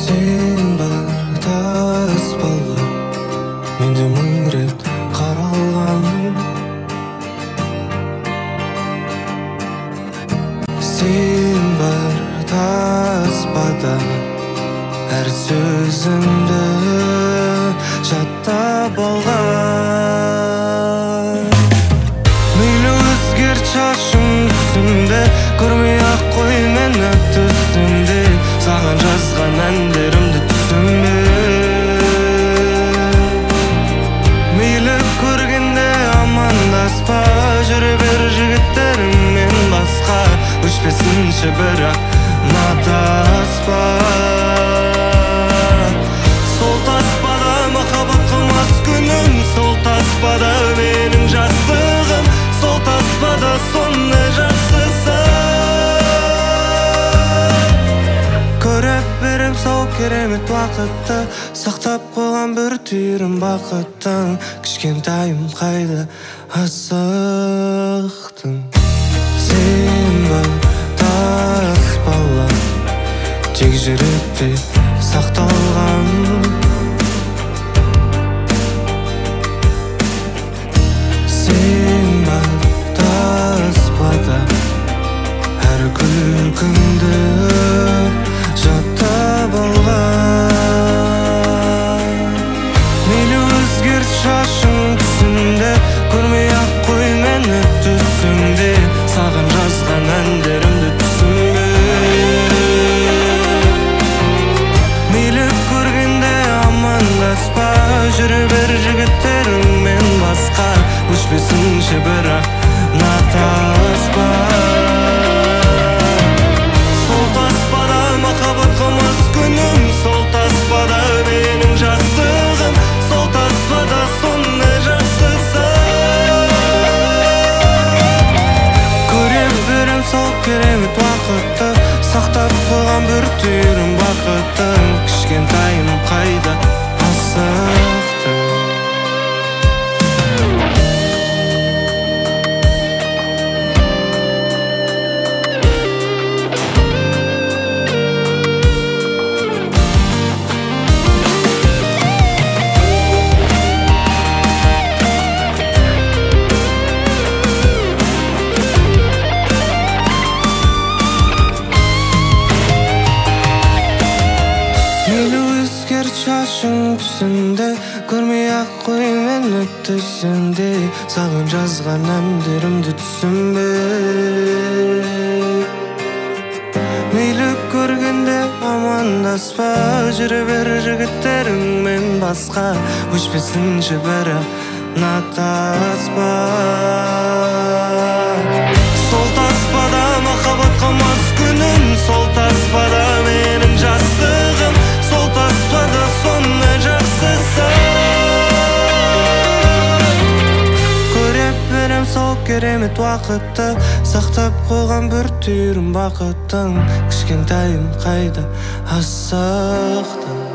Sen barda ысбалла, менде мың рет қаралғаным. Sen barda ысбада, әр сөзіңді жаттап алған. Мейлі өзгерт шашың түсімде, көрмей-ақ қой мені түсімде. Саған жазған әндерімді түсінбе. Мейлі көргенде амандаспа, жүре бер жігіттеріңмен басқа. Өшпесінші бірақ натаспа. Сол таспада махаббат қылмас күнім, сол таспада менің жастығым, сол таспада соны жақсысы. Көріп берем сол керемет уақытты, сақтап қойған бір түйірім бақыттың. Кішкентайым қайда асықтың. Сен барда ысбалла, тек жүректе сақталған. Сен барда ысбада, әр күлкіңді жаттап алған. Мейлі өзгерт шашың түсімде, көрмей-ақ қой мені түсімде. Саған жазған әндерімді түсінбе. Мейлі көргенде амандаспа, жүре бер жігіттеріңмен басқа. Өшпесінші бірақ натаспа. Сол таспада махаббат қылмас күнім, сол таспада менің жастығым, сол таспада соны жақсысы. Көріп берем сол керемет уақытты, сақтап қойған бір түйірім бақыттың. Кішкентайым қайда асықтың. Шашың түсімде, көрмей-ақ қой мені түсімде. Саған жазған әндерімді түсінбе. Мейлі көргенде амандаспа, жүре бер жігіттеріңмен басқа. Өшпесінші бірақ натаспа. Сол таспада махаббат қылмас күнім, сол таспада менің жастығым, сол таспада соны жақсысы. Көріп берем сол керемет уақытты, сақтап қойған бір түйірім бақыттың. Кішкентайым қайда асықтың.